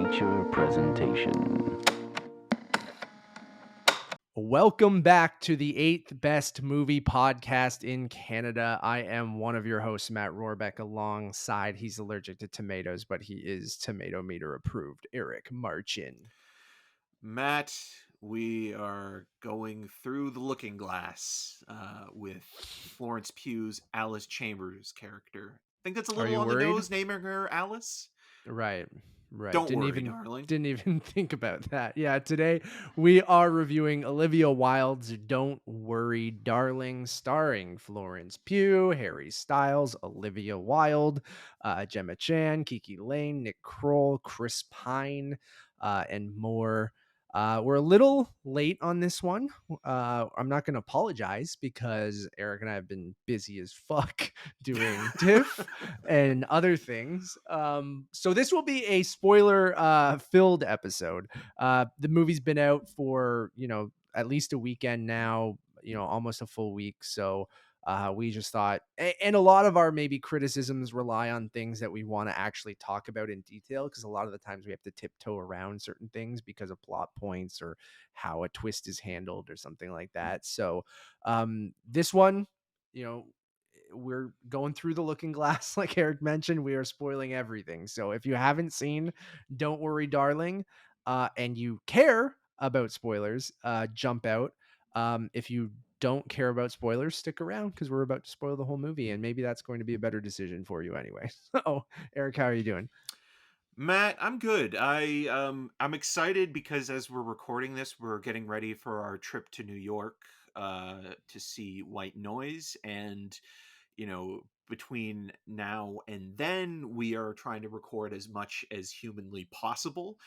feature presentation. Welcome back to the 8th best movie podcast in Canada. I am one of your hosts, Matt Rohrbeck, alongside, he's allergic to tomatoes, but he is tomato meter approved, Eric Marchin. Matt, we are going through the looking glass with Florence Pugh's Alice Chambers character. I think that's a Are little you on worried? the nose, naming her Alice. Right. Don't worry, darling. Didn't even think about that. Yeah, today we are reviewing Olivia Wilde's Don't Worry, Darling, starring Florence Pugh, Harry Styles, Olivia Wilde, Gemma Chan, KiKi Layne, Nick Kroll, Chris Pine, and more. We're a little late on this one. I'm not going to apologize because Eric and I have been busy as fuck doing TIFF and other things. So this will be a spoiler filled episode. The movie's been out for, at least a weekend now, almost a full week. So we just thought, and a lot of our maybe criticisms rely on things that we want to actually talk about in detail, because a lot of the times we have to tiptoe around certain things because of plot points or how a twist is handled or something like that. So this one, we're going through the looking glass. Like Eric mentioned, we are spoiling everything. So if you haven't seen Don't Worry, Darling, and you care about spoilers, jump out. If you don't care about spoilers, stick around, because we're about to spoil the whole movie, and maybe that's going to be a better decision for you anyway. So Eric, how are you doing? Matt, I'm good. I'm excited because as we're recording this, we're getting ready for our trip to New York to see White Noise, and between now and then, we are trying to record as much as humanly possible.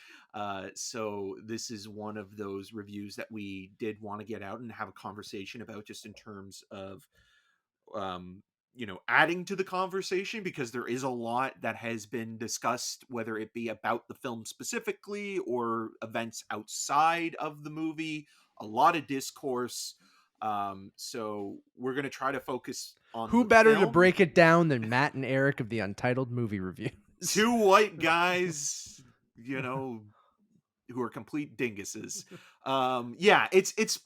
So this is one of those reviews that we did want to get out and have a conversation about, just in terms of adding to the conversation, because there is a lot that has been discussed, whether it be about the film specifically or events outside of the movie. A lot of discourse. So we're going to try to focus on Who the better to film. break it down than Matt and Eric of the Untitled movie review? Two white guys, who are complete dinguses. Yeah, it's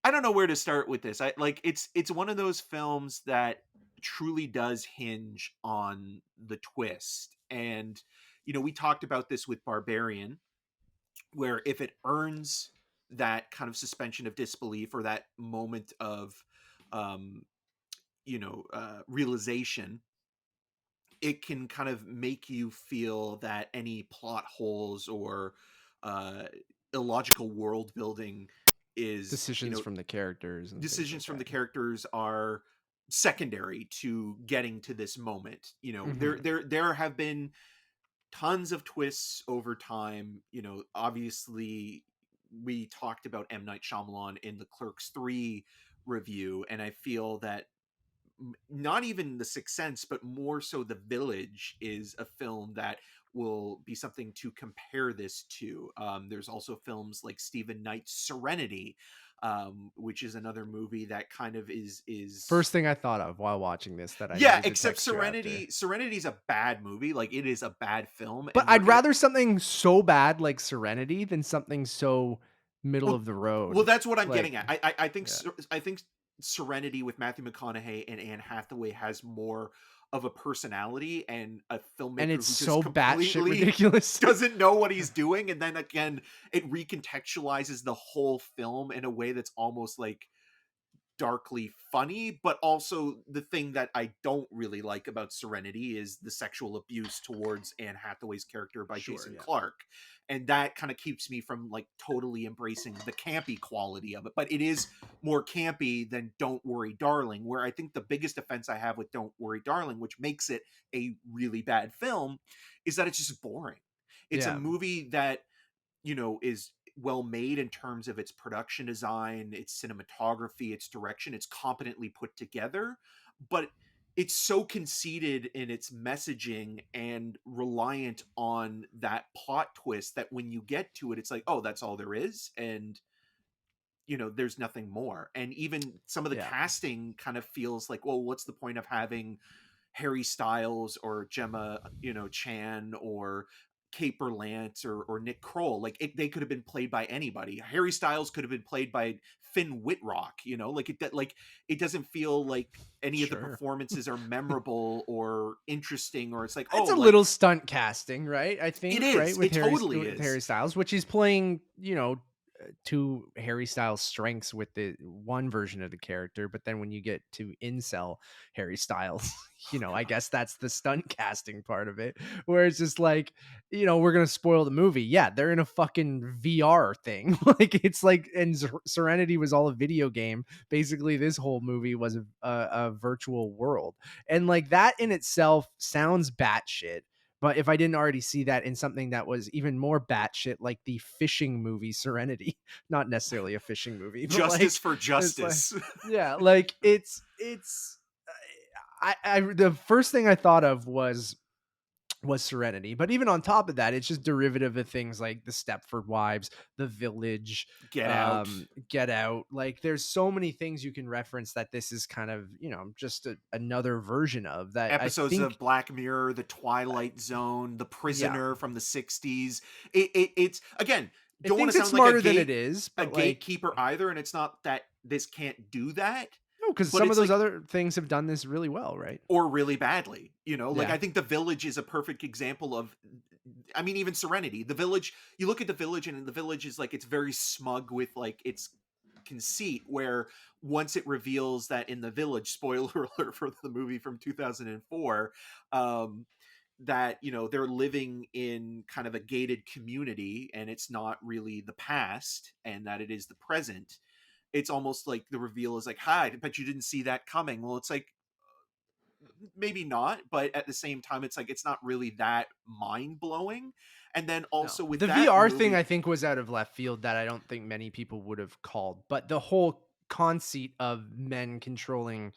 I don't know where to start with this. It's one of those films that truly does hinge on the twist. And we talked about this with Barbarian, where if it earns that kind of suspension of disbelief, or that moment of um realization, it can kind of make you feel that any plot holes or uh illogical world building is Decisions from the characters and decisions from the characters are secondary to getting to this moment. There have been tons of twists over time. Obviously, we talked about M. Night Shyamalan in the Clerks 3 review, and I feel that not even The Sixth Sense, but more so The Village, is a film that will be something to compare this to. There's also films like Stephen Knight's Serenity, which is another movie that kind of is First thing I thought of while watching this, that I yeah, needed to except text you after. Serenity is a bad movie. Like, it is a bad film. But I'd rather something so bad like Serenity than something so middle of the road. Well, that's what I'm Like, getting at. I think yeah. I think Serenity with Matthew McConaughey and Anne Hathaway has more of a personality, and a filmmaker And it's who so just batshit completely ridiculous. doesn't know what he's doing. And then again, it recontextualizes the whole film in a way that's almost like darkly funny. But also, the thing that I don't really like about Serenity is the sexual abuse towards Anne Hathaway's character by Sure, Jason yeah. Clarke, and that kind of keeps me from like totally embracing the campy quality of it. But it is more campy than Don't Worry, Darling, where I think the biggest offense I have with Don't Worry, Darling, which makes it a really bad film, is that it's just boring. It's a Yeah. movie that is well made in terms of its production design, its cinematography, its direction. It's competently put together, but it's so conceited in its messaging and reliant on that plot twist that when you get to it, it's like, oh, that's all there is. And there's nothing more. And even some of the Yeah. casting kind of feels like, well, what's the point of having Harry Styles or Gemma Chan or Caper Lance or Nick Kroll. Like they could have been played by anybody. Harry Styles could have been played by Finn Whitrock. Like it doesn't feel like any of the Sure. performances are memorable or interesting, or it's like, It's oh, a like little stunt casting, right? I it think, right, is. with It totally with is. Harry Styles, which he's playing, to Harry Styles' strengths with the one version of the character, but then when you get to incel Harry Styles, I guess that's the stunt casting part of it, where it's just like, we're gonna spoil the movie. Yeah, they're in a fucking VR thing. Like it's like, and Serenity was all a video game. Basically, this whole movie was a virtual world, and like that in itself sounds batshit. But if I didn't already see that in something that was even more batshit, like the fishing movie Serenity, not necessarily a fishing movie, but Justice like for it's like, justice. yeah, like it's. I the first thing I thought of was Serenity, but even on top of that, it's just derivative of things like the Stepford Wives, The Village, Get Out. Get Out. Like there's so many things you can reference that this is kind of, just another version of that. I Episodes of think, Black Mirror, The Twilight Zone, The yeah, Prisoner from the 60s. It's again, it don't want thinks to it's sound like smarter than it is, a but like, gatekeeper either, and it's not that this can't do that, no, because but some of it's those like, other things have done this really well, right? or really badly. Like Yeah, I think The Village is a perfect example of, I mean, even Serenity. The Village, you look at The Village, and The Village is like, it's very smug with like its conceit, where once it reveals that in The Village, spoiler alert for the movie from 2004, um that they're living in kind of a gated community, and it's not really the past, and that it is the present. It's almost like the reveal is like, hi, but you didn't see that coming. Well, it's like, maybe not, but at the same time, it's like, it's not really that mind-blowing. And then no. also with The that VR thing I movie, think was out of left field that I don't think many people would have called, but the whole conceit of men controlling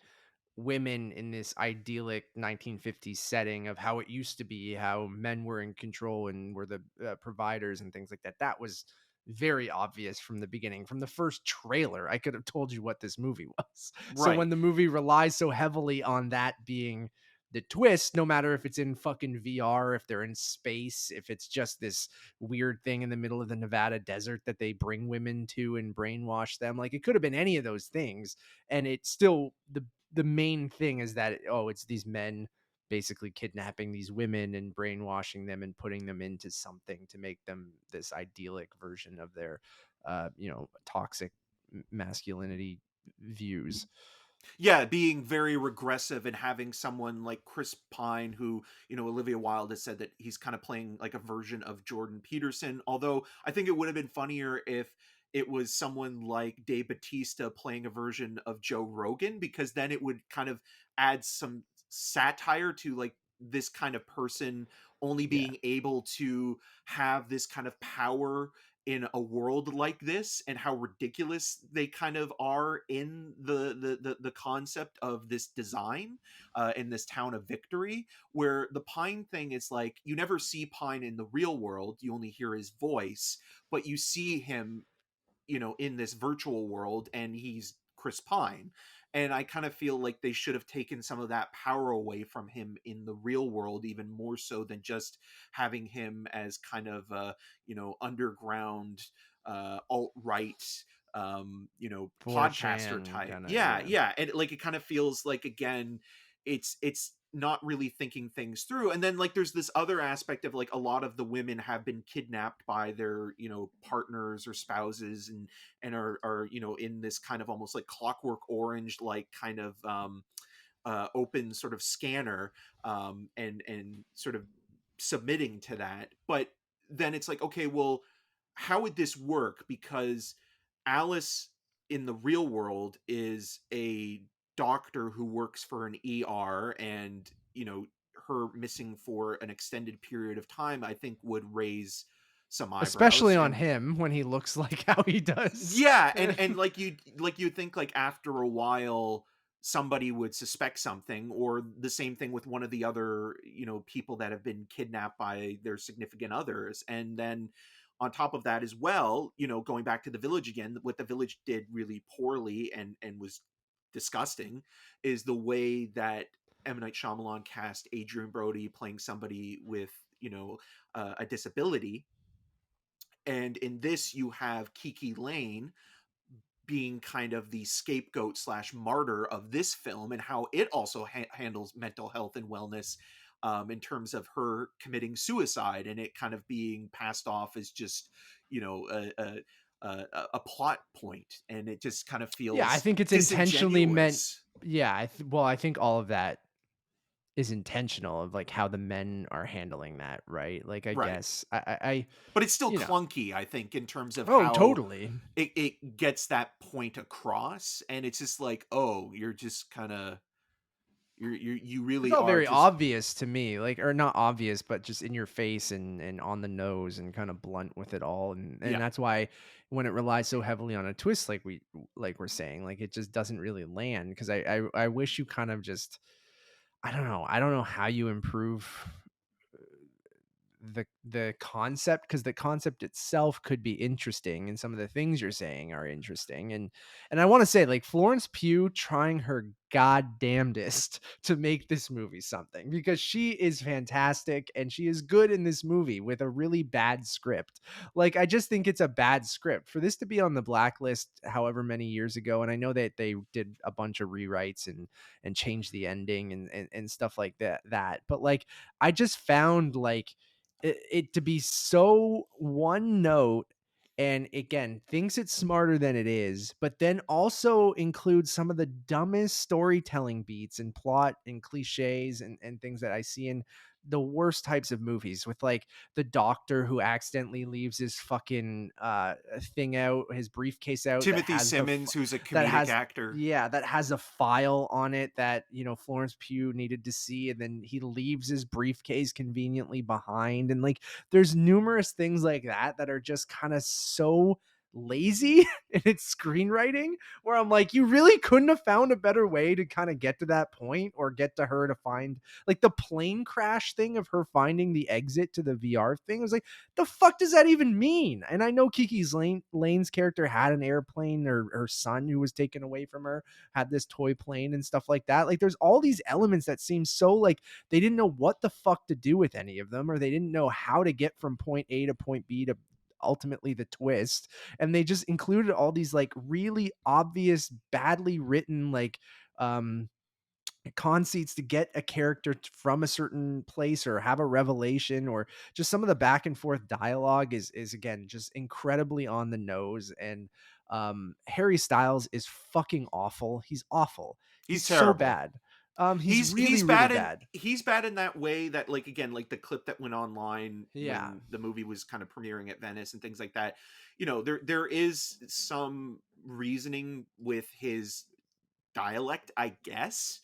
women in this idyllic 1950s setting of how it used to be, how men were in control and were the providers and things like that. That was very obvious from the beginning. From the first trailer, I could have told you what this movie was. So right. when the movie relies so heavily on that being the twist, no matter if it's in fucking VR, if they're in space, if it's just this weird thing in the middle of the Nevada desert that they bring women to and brainwash them, like it could have been any of those things, and it's still the main thing is that it's these men basically kidnapping these women and brainwashing them and putting them into something to make them this idyllic version of their toxic masculinity views. Yeah, being very regressive, and having someone like Chris Pine, who, Olivia Wilde has said that he's kind of playing like a version of Jordan Peterson. Although I think it would have been funnier if it was someone like Dave Bautista playing a version of Joe Rogan, because then it would kind of add some satire to like this kind of person only Yeah, being able to have this kind of power in a world like this, and how ridiculous they kind of are in the concept of this design, in this town of Victory, where the Pine thing is like, you never see Pine in the real world, you only hear his voice, but you see him, in this virtual world, and he's Chris Pine. And I kind of feel like they should have taken some of that power away from him in the real world, even more so than just having him as kind of underground, alt-right, podcaster 4chan type. kind of, Yeah, yeah. yeah. And like, it kind of feels like, again, it's not really thinking things through. And then like, there's this other aspect of like, a lot of the women have been kidnapped by their partners or spouses, and are in this kind of almost like Clockwork Orange like kind of open sort of scanner, and sort of submitting to that. But then it's like, okay, well, how would this work? Because Alice in the real world is a doctor who works for an ER, and her missing for an extended period of time, I think, would raise some eyebrows. Especially on And him when he looks like how he does. yeah, and like you'd think like after a while somebody would suspect something, or the same thing with one of the other people that have been kidnapped by their significant others. And then on top of that as well, going back to The Village again, what The Village did really poorly and was disgusting is the way that M. Night Shyamalan cast Adrian Brody playing somebody with a disability. And in this, you have KiKi Layne being kind of the scapegoat slash martyr of this film, and how it also handles mental health and wellness, in terms of her committing suicide, and it kind of being passed off as just you know a, a plot point, and it just kind of Yeah, I feels think it's intentionally meant. disingenuous. Yeah, well, I think all of that is intentional of like how the men are handling that, right? Like, I Right. guess I But it's still you know, clunky, I think, in terms of oh, how totally. it gets that point across, and it's just like, oh, you're just kind of you It's really all are very just obvious to me, like, or not obvious, but just in your face and on the nose and kind of blunt with it all, and yeah. that's why when it relies so heavily on a twist, like we're saying, like it just doesn't really land because I wish you kind of just I don't know how you improve the concept, because the concept itself could be interesting and some of the things you're saying are interesting, and I want to say like Florence Pugh trying her goddamnedest to make this movie something, because she is fantastic and she is good in this movie with a really bad script. Like, I just think it's a bad script for this to be on the blacklist however many years ago, and I know that they did a bunch of rewrites and changed the ending and stuff like that, but like I just found like it to be so one note, and again thinks it's smarter than it is, but then also includes some of the dumbest storytelling beats and plot and cliches and things that I see in the worst types of movies, with like the doctor who accidentally leaves his fucking thing out, his briefcase out, Timothy Simmons, who's a that comedic has actor. yeah, that has a file on it that, Florence Pugh needed to see, and then he leaves his briefcase conveniently behind. And like, there's numerous things like that that are just kind of so lazy in its screenwriting, where I'm like, you really couldn't have found a better way to kind of get to that point, or get to her to find like the plane crash thing of her finding the exit to the VR thing. I was like, the fuck does that even mean? And I know Layne's character had an airplane, or her son who was taken away from her had this toy plane and stuff like that. Like, there's all these elements that seem so like they didn't know what the fuck to do with any of them, or they didn't know how to get from point A to point B to ultimately the twist. And they just included all these like really obvious, badly written, like, conceits to get a character from a certain place or have a revelation, or just some of the back and forth dialogue is again just incredibly on the nose. And Harry Styles is fucking awful. He's awful. He's He's so terrible. bad. He's really really bad. He's bad in that way that, like, again, like the clip that went online Yeah. when the movie was kind of premiering at Venice and things like that. There is some reasoning with his dialect, I guess,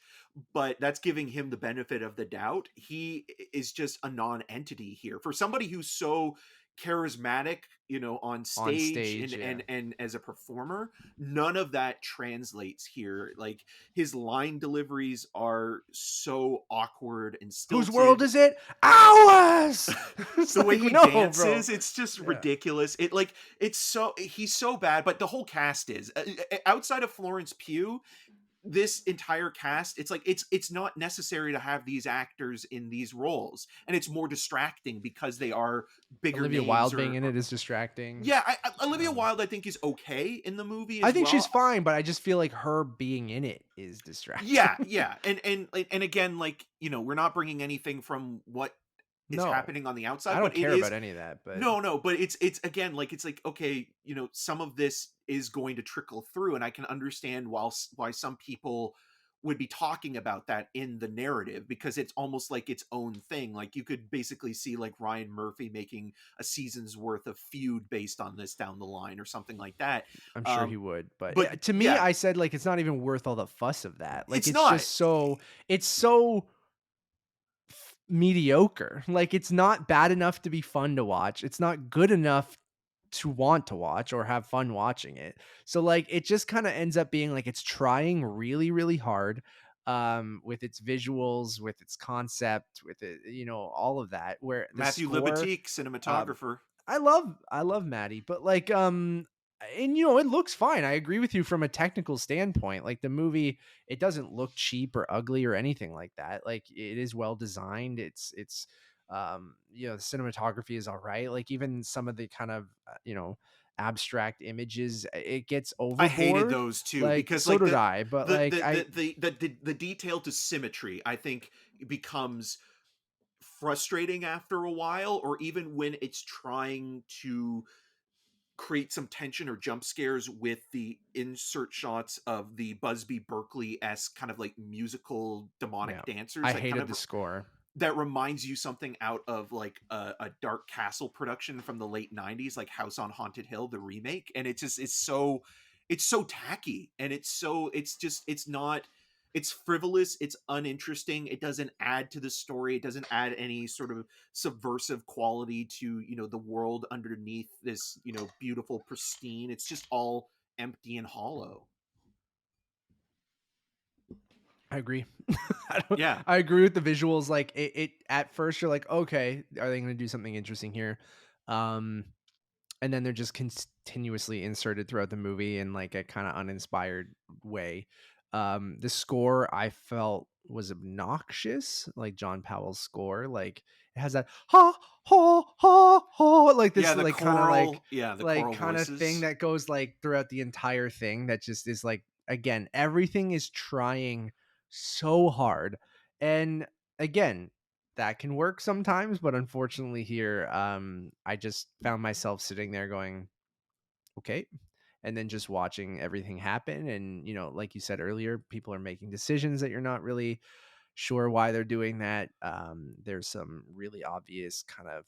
but that's giving him the benefit of the doubt. He is just a non-entity here for somebody who's so charismatic, on On stage stage, and yeah. and as a performer. None of that translates here. Like, his line deliveries are so awkward and Whose world stilted. is it? Ours. It's The way like, he no, bro. dances, it's just Yeah. ridiculous. He's so bad, but the whole cast is, outside of Florence Pugh, this entire cast, it's like it's not necessary to have these actors in these roles, and it's more distracting because they are bigger Olivia names. Wilde being in it is distracting. Yeah, Olivia um Wilde, I think, is okay in the movie I as think she's well. fine, but I just feel like her being in it is Yeah, distracting. yeah, and again, like, we're not bringing anything from what is No, happening on the I outside, don't but it care is. about any of that, but No, but it's again, like, it's like, okay, some of this is going to trickle through, and I can understand why some people would be talking about that in the narrative, because it's almost like its own thing. Like, you could basically see like Ryan Murphy making a season's worth of Feud based on this down the line, or something like that. I'm sure he Um, would. But but yeah, to me, yeah, I said like it's not even worth all the fuss of that. Like, it's it's not. just it's so mediocre. Like, it's not bad enough to be fun to watch. It's not good enough to want to watch or have fun watching it. So like it just kind of ends up being like it's trying really really hard with its visuals, with its concept, with it, all of that, where the Matthew score, Libatique, um cinematographer. I love Maddie, but like and it looks fine. I agree with you from a technical standpoint. Like, the movie, it doesn't look cheap or ugly or anything like that. Like, it is well designed. It's The cinematography is all right. Like even some of the kind of abstract images, it gets I hated overboard. those too Like because so like did I, but the like the the the the, the, the detail to symmetry, I think, becomes frustrating after a while, or even when it's trying to create some tension or jump scares with the insert shots of the Busby Berkeley-esque kind of like musical demonic yeah, dancers I that kind hated of the score. that reminds you something out of like a Dark Castle production from the late 90s, like House on Haunted Hill, the remake. And it's so tacky, and it's not, it's frivolous, it's uninteresting, it doesn't add to the story, it doesn't add any sort of subversive quality to, the world underneath this, beautiful, pristine. It's just all empty and hollow. I agree. Yeah. I agree with the visuals. Like it at first you're like, okay, are they going to do something interesting here? Um, and then they're just continuously inserted throughout the movie in like a kind of uninspired way. The score I felt was obnoxious, like John Powell's score. Like it has that ha ha ha ha, like Yeah, this the like kind of choral, yeah, the choral kind of thing voices. that goes like throughout the entire thing. That just is like, again, everything is trying so hard, and again, that can work sometimes, but unfortunately here, I just found myself sitting there going, okay, and then just watching everything happen. And like you said earlier, people are making decisions that you're not really sure why they're doing that. There's some really obvious kind of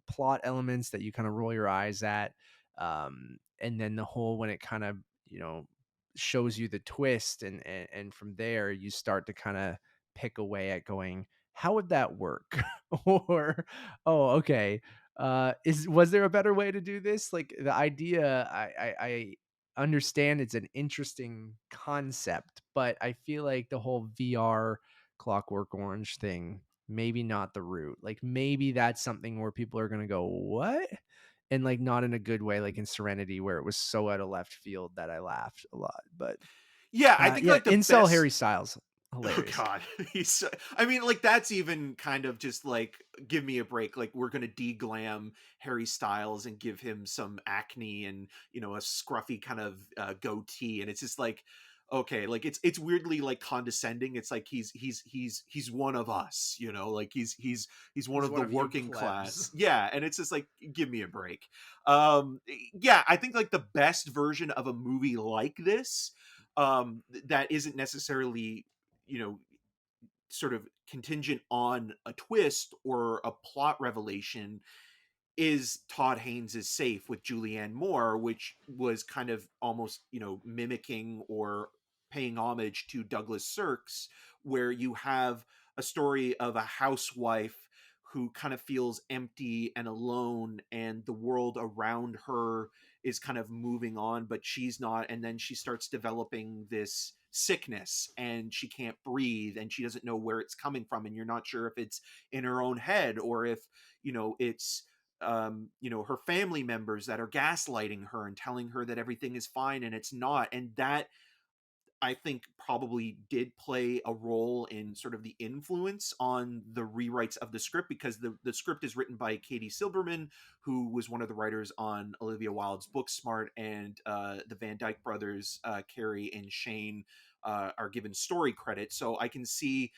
plot elements that you kind of roll your eyes at. And then the whole, when it kind of, you know, shows you the twist, and from there you start to kind of pick away at going, how would that work? Or, oh, okay. Was there a better way to do this? Like the idea, I understand it's an interesting concept, but I feel like the whole VR Clockwork Orange thing, maybe not the route. Like maybe that's something where people are gonna go, what? And like not in a good way, like in Serenity, where it was so out of left field that I laughed a lot. But Yeah, I think yeah, like the incel best. Harry Styles, Oh hilarious. God, I mean, like that's even kind of just like, give me a break. Like we're gonna de-glam Harry Styles and give him some acne and, a scruffy kind of goatee, and it's just like, okay, like it's weirdly like condescending. It's like he's one of us, like he's one He's of one the of you working plebs. class. Yeah, and it's just like, give me a break. Yeah, I think like the best version of a movie like this, that isn't necessarily, you know sort of contingent on a twist or a plot revelation, is Todd Haynes' Safe with Julianne Moore, which was kind of almost, mimicking or paying homage to Douglas Sirk's, where you have a story of a housewife who kind of feels empty and alone, and the world around her is kind of moving on, but she's not. And then she starts developing this sickness, and she can't breathe, and she doesn't know where it's coming from. And you're not sure if it's in her own head, or if, it's her family members that are gaslighting her and telling her that everything is fine and it's not. And that, I think, probably did play a role in sort of the influence on the rewrites of the script, because the script is written by Katie Silberman, who was one of the writers on Olivia Wilde's Booksmart, and the Van Dyke brothers, Carrie and Shane, are given story credit. So I can see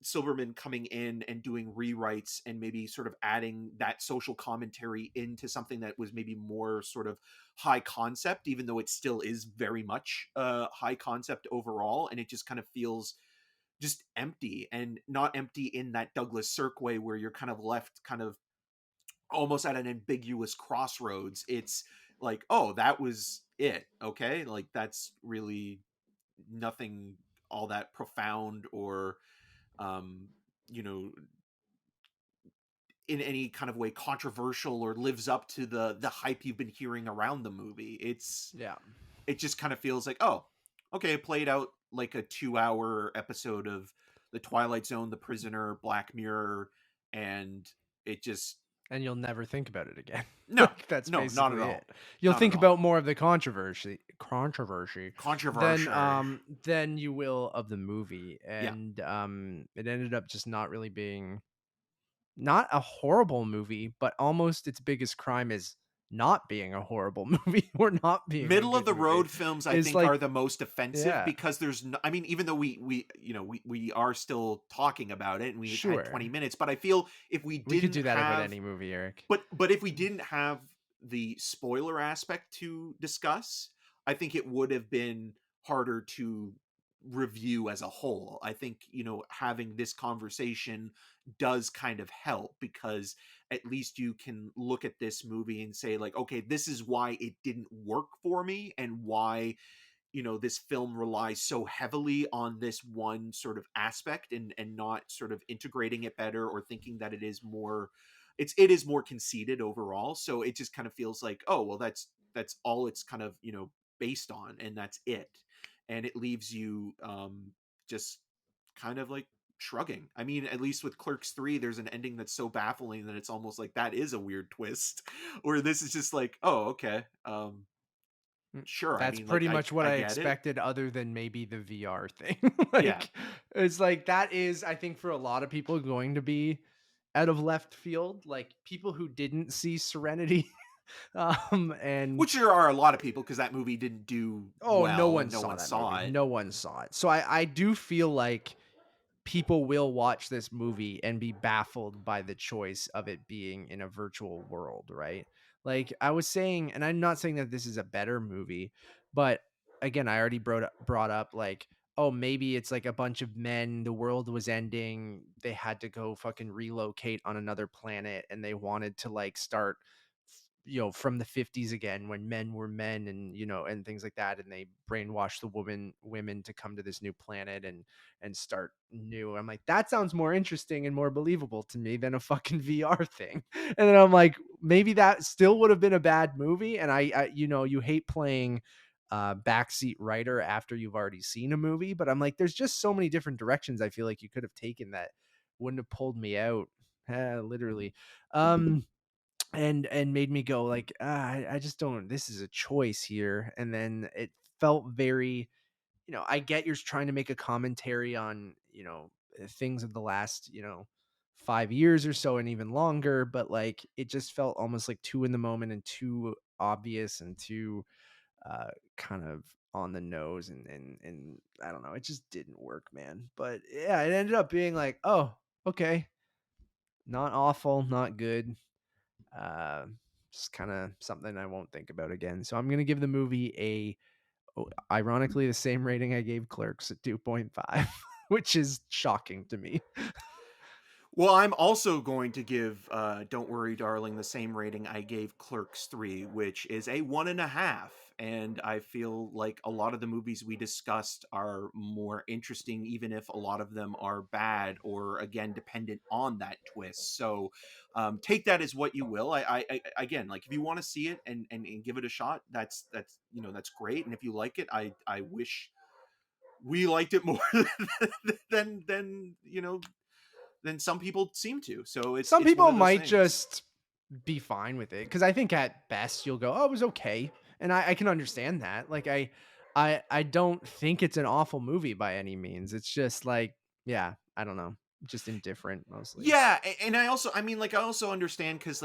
Silverman coming in and doing rewrites and maybe sort of adding that social commentary into something that was maybe more sort of high concept, even though it still is very much high concept overall. And it just kind of feels just empty, and not empty in that Douglas Sirk way where you're kind of left kind of almost at an ambiguous crossroads. It's like, oh, that was it. Okay. Like that's really nothing all that profound or, um, you know, in any kind of way controversial, or lives up to the hype you've been hearing around the movie. Yeah. It just kind of feels like, oh, okay, it played out like a 2-hour episode of The Twilight Zone, The Prisoner, Black Mirror, and it just, And you'll never think about it again. no, Like that's no, not at basically all. it. You'll Not at think all. about more of the controversy Controversial. than you will of the movie. Yeah. And it ended up just not really being not a horrible movie, but almost its biggest crime is not being a horrible movie or not being a Middle of good the movie. road films, I It's think, like, are the most offensive yeah, because there's no, I mean, even though we are still talking about it and we've had 20 sure. minutes, but I feel if we We could didn't do that about have, any movie, Eric. but if we didn't have the spoiler aspect to discuss, I think it would have been harder to review as a whole. I think, having this conversation does kind of help because at least you can look at this movie and say like, okay, this is why it didn't work for me and why, this film relies so heavily on this one sort of aspect and not sort of integrating it better or thinking that it is more conceited overall. So it just kind of feels like, oh well, that's all it's kind of based on, and that's it. And it leaves you just kind of like shrugging. I mean, at least with Clerks 3, there's an ending that's so baffling that it's almost like that is a weird twist. Or this is just like, oh, okay. Mm, Sure. I that's mean, like pretty I much what I I get it. expected other than maybe the VR thing. Yeah. Like, it's like that is, I think, for a lot of people going to be out of left field, like people who didn't see Serenity, and Which there are a lot of people because that movie didn't do oh, no well one and no saw one that saw movie. it. No one saw it. So I do feel like people will watch this movie and be baffled by the choice of it being in a virtual world, right? Like I was saying, and I'm not saying that this is a better movie, but again, I already brought up like, oh, maybe it's like a bunch of men, the world was ending, they had to go fucking relocate on another planet and they wanted to like start from the 50s again when men were men and and things like that, and they brainwashed the women to come to this new planet and start new. I'm like, that sounds more interesting and more believable to me than a fucking VR thing. And then I'm like, maybe that still would have been a bad movie. And I you hate playing backseat writer after you've already seen a movie, but I'm like, there's just so many different directions I feel like you could have taken that wouldn't have pulled me out. Literally. And made me go like, I just don't, this is a choice here. And then it felt very, I get you're trying to make a commentary on, things of the last, 5 years or so and even longer, but like it just felt almost like too in the moment and too obvious and too kind of on the nose, and I don't know, it just didn't work, man. But yeah, it ended up being like, oh, okay, not awful, not good. uh just kind of something I won't think about again. So I'm gonna give the movie ironically the same rating I gave Clerks at 2.5, which is shocking to me. Well, I'm also going to give Don't Worry, Darling the same rating I gave Clerks 3, which is a 1.5. And I feel like a lot of the movies we discussed are more interesting, even if a lot of them are bad or, again, dependent on that twist. So take that as what you will. Again, like if you want to see it and give it a shot, that's great. And if you like it, I wish we liked it more than some people seem to. So it's Some it's one people of those might things. just be fine with it because I think at best you'll go, oh, it was okay, and I can understand that. Like I don't think it's an awful movie by any means. It's just like, yeah, I don't know, just indifferent mostly. Yeah, and I also understand because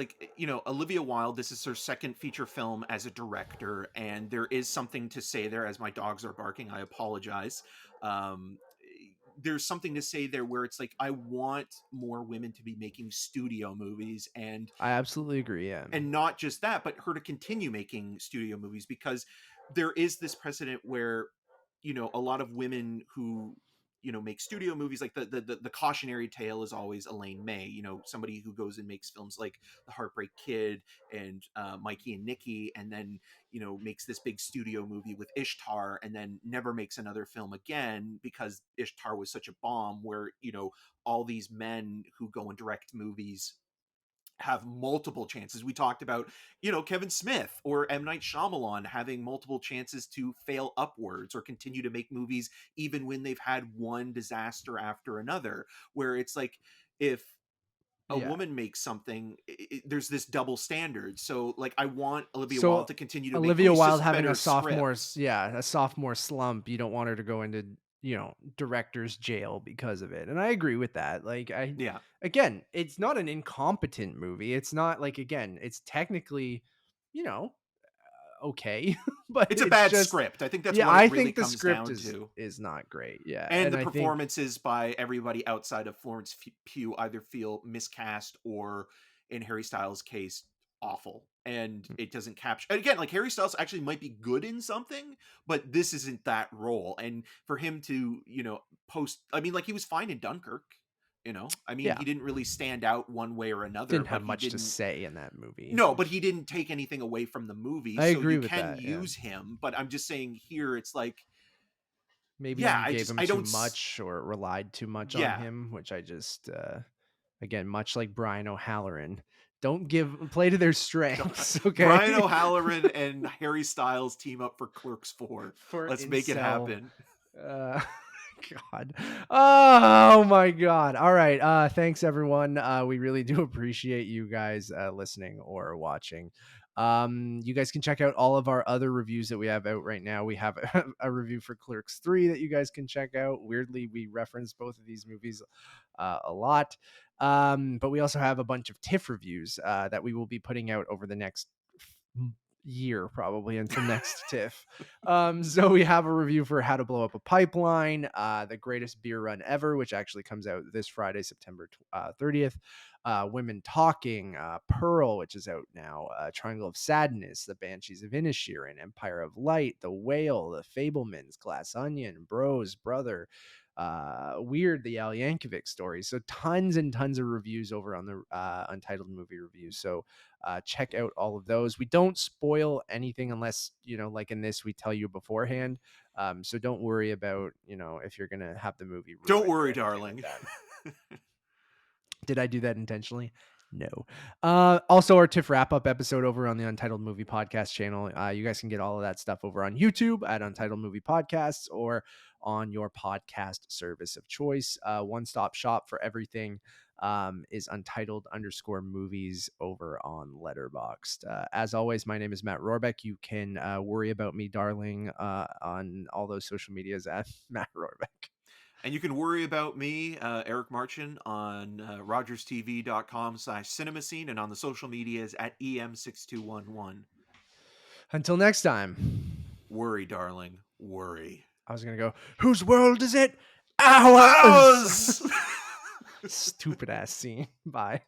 Olivia Wilde, this is her second feature film as a director, and there is something to say there. As my dogs are barking, I apologize. Um, there's something to say there where it's like I want more women to be making studio movies, I absolutely agree. Yeah. and not just that, but her to continue making studio movies because there is this precedent where a lot of women who make studio movies, like the cautionary tale is always Elaine May, somebody who goes and makes films like The Heartbreak Kid and Mikey and Nikki, and then makes this big studio movie with Ishtar and then never makes another film again because Ishtar was such a bomb, where all these men who go and direct movies have multiple chances. We talked about, Kevin Smith or M. Night Shyamalan having multiple chances to fail upwards or continue to make movies even when they've had one disaster after another. Where it's like, if a Yeah. woman makes something, there's this double standard. So, like, I want Olivia Wilde So to continue to make Olivia movies, Wilde just having a better sophomore, scripts. yeah, a sophomore slump. You don't want her to go into director's jail because of it. And I agree with that. Like, Yeah. again, it's not an incompetent movie. It's not like, again, it's technically, you know, okay, but It's a it's bad just, script. I think that's yeah, what it I really think the comes script down to. is not great. Yeah. And And the I think, performances by everybody outside of Florence Pugh either feel miscast or, in Harry Styles' case, awful. And it doesn't capture. And again, like, Harry Styles actually might be good in something, but this isn't that role. And for him to, I mean, like, he was fine in Dunkirk. I mean, yeah, he didn't really stand out one way or another, didn't but have he much to didn't. say in that movie. No, but he didn't take anything away from the movie, I so agree you with can that. Yeah. use him. But I'm just saying here, it's like, Maybe yeah, you gave him I too don't. much or relied too much on Yeah, him, which I just, again, much like Brian O'Halloran, don't play to their strengths. Okay. Brian O'Halloran and Harry Styles team up for Clerks 4. For Let's make it incel, happen. uh, God. Oh my God. All right. Thanks everyone. We really do appreciate you guys listening or watching. You guys can check out all of our other reviews that we have out right now. We have a review for Clerks 3 that you guys can check out. Weirdly, we reference both of these movies a lot. But we also have a bunch of TIFF reviews that we will be putting out over the next year, probably until next TIFF. So we have a review for How to Blow Up a Pipeline, the greatest beer run ever, which actually comes out this Friday, September 30th. Women Talking, Pearl, which is out now, Triangle of Sadness, The Banshees of Inisherin, Empire of Light, The Whale, The Fablemans, Glass Onion, Bros, Brother, Weird, the Al Yankovic story. So tons and tons of reviews over on the Untitled Movie Review. So check out all of those. We don't spoil anything unless, like in this, we tell you beforehand. So don't worry about, if you're going to have the movie ruined. Don't worry, darling. Did I do that intentionally? No. Also, our TIFF wrap-up episode over on the Untitled Movie Podcast channel. You guys can get all of that stuff over on YouTube at Untitled Movie Podcasts or on your podcast service of choice. One-stop shop for everything is Untitled_movies over on Letterboxd. As always, my name is Matt Rohrbeck. You can worry about me, darling, on all those social medias at Matt Rohrbeck. And you can worry about me, Eric Marchin, on rogerstv.com/cinemascene and on the social medias at EM6211. Until next time. Worry, darling. Worry. I was going to go, whose world is it? Ours! Stupid ass scene. Bye.